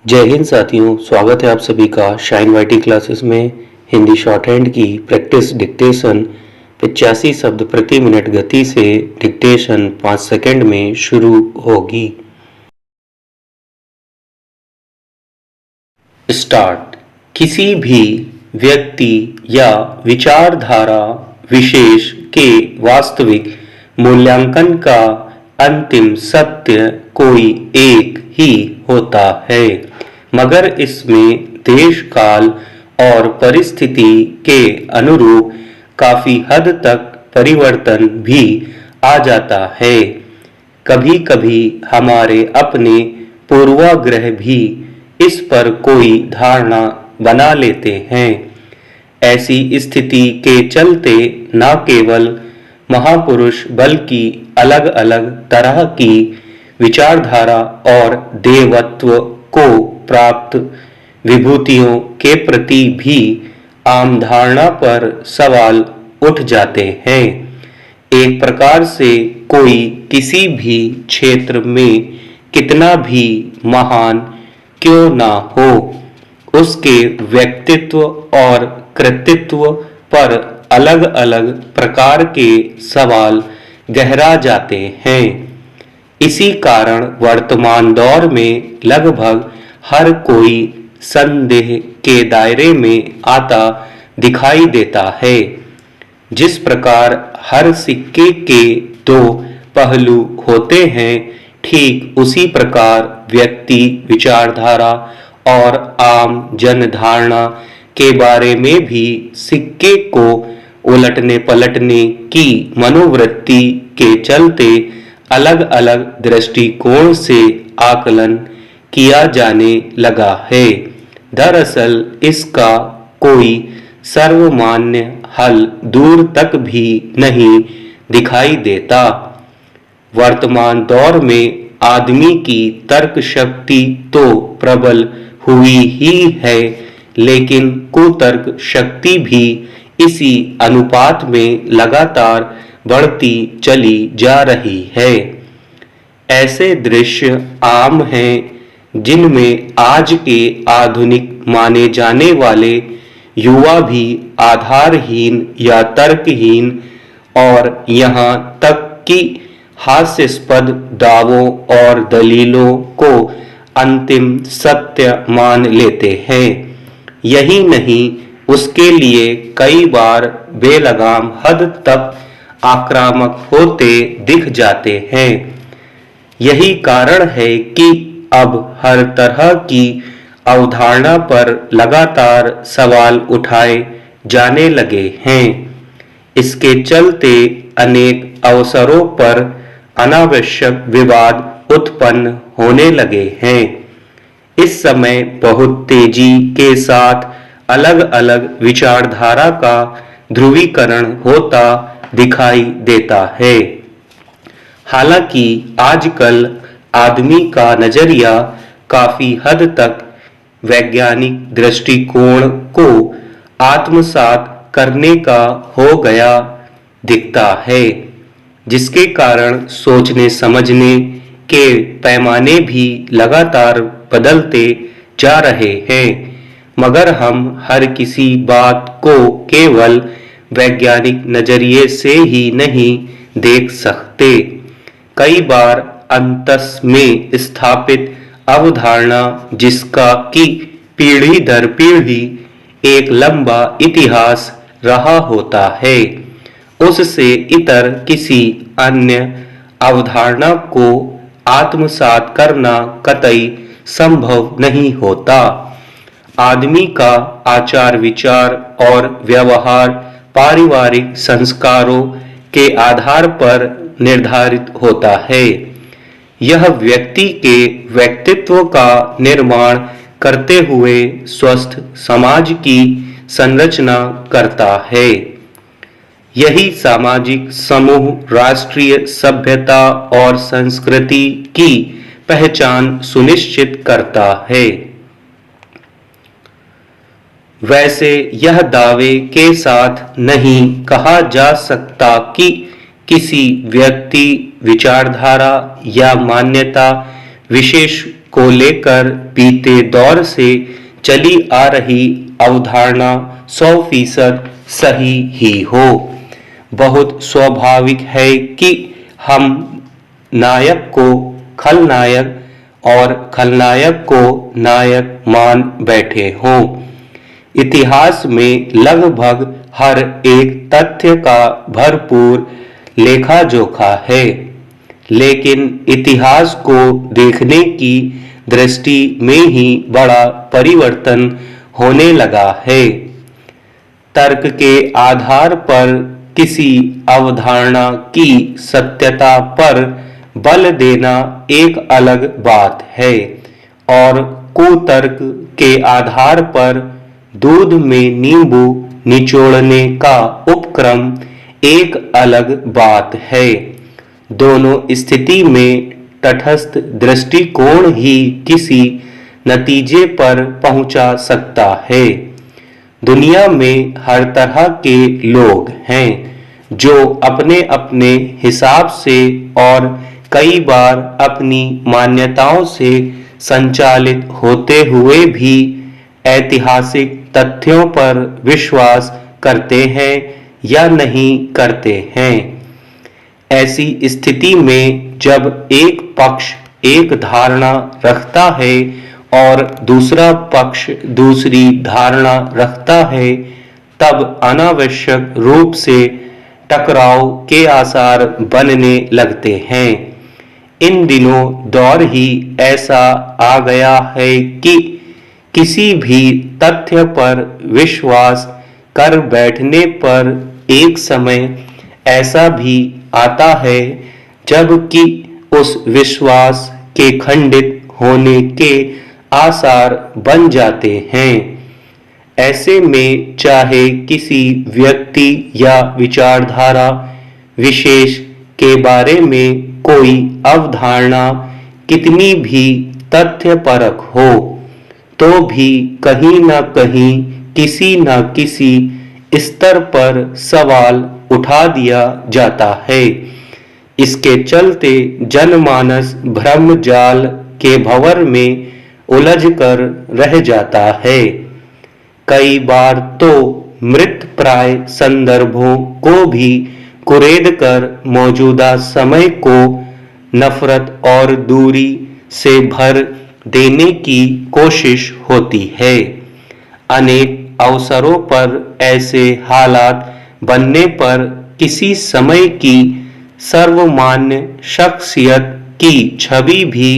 जय हिंद साथियों, स्वागत है आप सभी का शाइन वाईटी क्लासेस में। हिंदी शॉर्ट हैंड की प्रैक्टिस डिक्टेशन 85 शब्द प्रति मिनट गति से डिक्टेशन 5 सेकंड में शुरू होगी। स्टार्ट। किसी भी व्यक्ति या विचारधारा विशेष के वास्तविक मूल्यांकन का अंतिम सत्य कोई एक ही होता है, मगर इसमें देश काल और परिस्थिति के अनुरूप काफी हद तक परिवर्तन भी आ जाता है। कभी कभी हमारे अपने पूर्वाग्रह भी इस पर कोई धारणा बना लेते हैं। ऐसी स्थिति के चलते न केवल महापुरुष बल्कि अलग अलग तरह की विचारधारा और देवत्व को प्राप्त विभूतियों के प्रति भी आम धारणा पर सवाल उठ जाते हैं। एक प्रकार से कोई किसी भी क्षेत्र में कितना भी महान क्यों ना हो, उसके व्यक्तित्व और कृतित्व पर अलग अलग प्रकार के सवाल गहरा जाते हैं। इसी कारण वर्तमान दौर में लगभग हर कोई संदेह के दायरे में आता दिखाई देता है। जिस प्रकार हर सिक्के के दो पहलू होते हैं, ठीक उसी प्रकार व्यक्ति विचारधारा और आम जनधारणा के बारे में भी सिक्के को उलटने पलटने की मनोवृत्ति के चलते अलग अलग दृष्टिकोण से आकलन किया जाने लगा है। दरअसल इसका कोई सर्वमान्य हल दूर तक भी नहीं दिखाई देता। वर्तमान दौर में आदमी की तर्क शक्ति तो प्रबल हुई ही है, लेकिन कुतर्क शक्ति भी इसी अनुपात में लगातार बढ़ती चली जा रही है। ऐसे दृश्य आम हैं जिनमें आज के आधुनिक माने जाने वाले युवा भी आधारहीन या तर्कहीन और यहाँ तक कि हास्यास्पद दावों और दलीलों को अंतिम सत्य मान लेते हैं। यही नहीं, उसके लिए कई बार बेलगाम हद तक आक्रामक होते दिख जाते हैं। यही कारण है कि अब हर तरह की अवधारणा पर लगातार सवाल उठाए जाने लगे हैं। इसके चलते अनेक अवसरों पर अनावश्यक विवाद उत्पन्न होने लगे हैं। इस समय बहुत तेजी के साथ अलग अलग विचारधारा का ध्रुवीकरण होता दिखाई देता है। हालांकि आजकल आदमी का नजरिया काफी हद तक वैज्ञानिक दृष्टिकोण को आत्मसात करने का हो गया दिखता है, जिसके कारण सोचने समझने के पैमाने भी लगातार बदलते जा रहे हैं। मगर हम हर किसी बात को केवल वैज्ञानिक नजरिए से ही नहीं देख सकते। कई बार अंतस में स्थापित अवधारणा, जिसका कि पीढ़ी दर पीढ़ी एक लंबा इतिहास रहा होता है, उससे इतर किसी अन्य अवधारणा को आत्मसात करना कतई संभव नहीं होता। आदमी का आचार विचार और व्यवहार पारिवारिक संस्कारों के आधार पर निर्धारित होता है। यह व्यक्ति के व्यक्तित्व का निर्माण करते हुए स्वस्थ समाज की संरचना करता है। यही सामाजिक समूह राष्ट्रीय सभ्यता और संस्कृति की पहचान सुनिश्चित करता है। वैसे यह दावे के साथ नहीं कहा जा सकता कि किसी व्यक्ति, विचारधारा या मान्यता विशेष को लेकर बीते दौर से चली आ रही अवधारणा 100% सही ही हो। बहुत स्वाभाविक है कि हम नायक को खलनायक और खलनायक को नायक मान बैठे हों। इतिहास में लगभग हर एक तथ्य का भरपूर लेखा जोखा है, लेकिन इतिहास को देखने की दृष्टि में ही बड़ा परिवर्तन होने लगा है। तर्क के आधार पर किसी अवधारणा की सत्यता पर बल देना एक अलग बात है और कुतर्क के आधार पर दूध में नींबू निचोड़ने का उपक्रम एक अलग बात है। दोनों स्थिति में तटस्थ दृष्टिकोण ही किसी नतीजे पर पहुंचा सकता है। दुनिया में हर तरह के लोग हैं जो अपने अपने हिसाब से और कई बार अपनी मान्यताओं से संचालित होते हुए भी ऐतिहासिक तथ्यों पर विश्वास करते हैं या नहीं करते हैं। ऐसी स्थिति में जब एक पक्ष एक धारणा रखता है और दूसरा पक्ष दूसरी धारणा रखता है, तब अनावश्यक रूप से टकराव के आसार बनने लगते हैं। इन दिनों दौर ही ऐसा आ गया है कि किसी भी तथ्य पर विश्वास कर बैठने पर एक समय ऐसा भी आता है जबकि उस विश्वास के खंडित होने के आसार बन जाते हैं। ऐसे में चाहे किसी व्यक्ति या विचारधारा विशेष के बारे में कोई अवधारणा कितनी भी तथ्यपरक हो, तो भी कहीं न कहीं किसी न किसी स्तर पर सवाल उठा दिया जाता है। इसके चलते जनमानस भ्रम जाल के भंवर में उलझकर रह जाता है। कई बार तो मृत प्राय संदर्भों को भी कुरेदकर मौजूदा समय को नफरत और दूरी से भर देने की कोशिश होती है। अनेक अवसरों पर ऐसे हालात बनने पर किसी समय की सर्वमान्य शख्सियत की छवि भी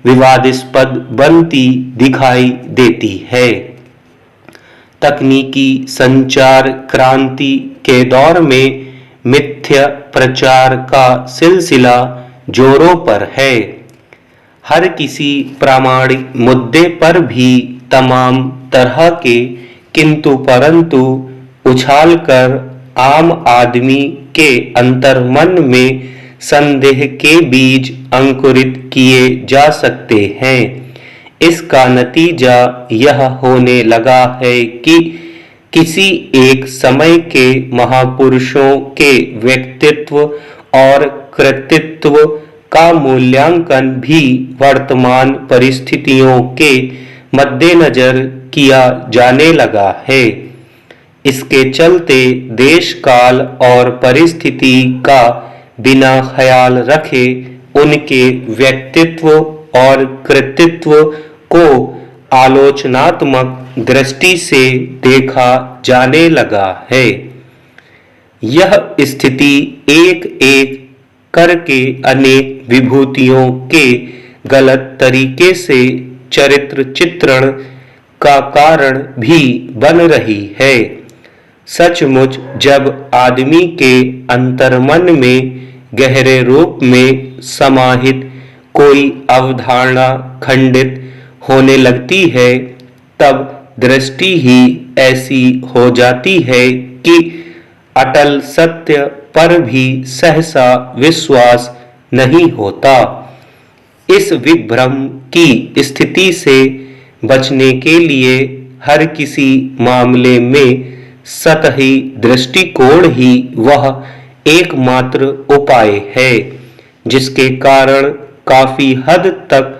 विवादास्पद बनती दिखाई देती है। तकनीकी संचार क्रांति के दौर में मिथ्या प्रचार का सिलसिला जोरों पर है। हर किसी प्रामाणिक मुद्दे पर भी तमाम तरह के किंतु परंतु उछालकर आम आदमी के अंतर्मन में संदेह के बीज अंकुरित किए जा सकते हैं। इसका नतीजा यह होने लगा है कि किसी एक समय के महापुरुषों के व्यक्तित्व और कृतित्व का मूल्यांकन भी वर्तमान परिस्थितियों के मद्देनजर किया जाने लगा है। इसके चलते देश काल और परिस्थिति का बिना ख्याल रखे उनके व्यक्तित्व और कृतित्व को आलोचनात्मक दृष्टि से देखा जाने लगा है। यह स्थिति एक एक करके अनेक विभूतियों के गलत तरीके से चरित्र चित्रण का कारण भी बन रही है। सचमुच जब आदमी के अंतर्मन में गहरे रूप में समाहित कोई अवधारणा खंडित होने लगती है, तब दृष्टि ही ऐसी हो जाती है कि अटल सत्य पर भी सहसा विश्वास नहीं होता। इस विभ्रम की स्थिति से बचने के लिए हर किसी मामले में सतही दृष्टिकोण ही वह एकमात्र उपाय है, जिसके कारण काफी हद तक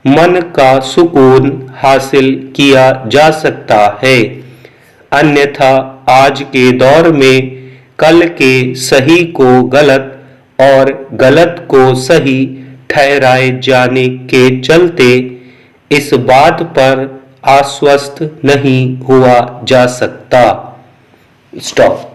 मन का सुकून हासिल किया जा सकता है। अन्यथा आज के दौर में कल के सही को गलत और गलत को सही ठहराए जाने के चलते इस बात पर आश्वस्त नहीं हुआ जा सकता। स्टॉप।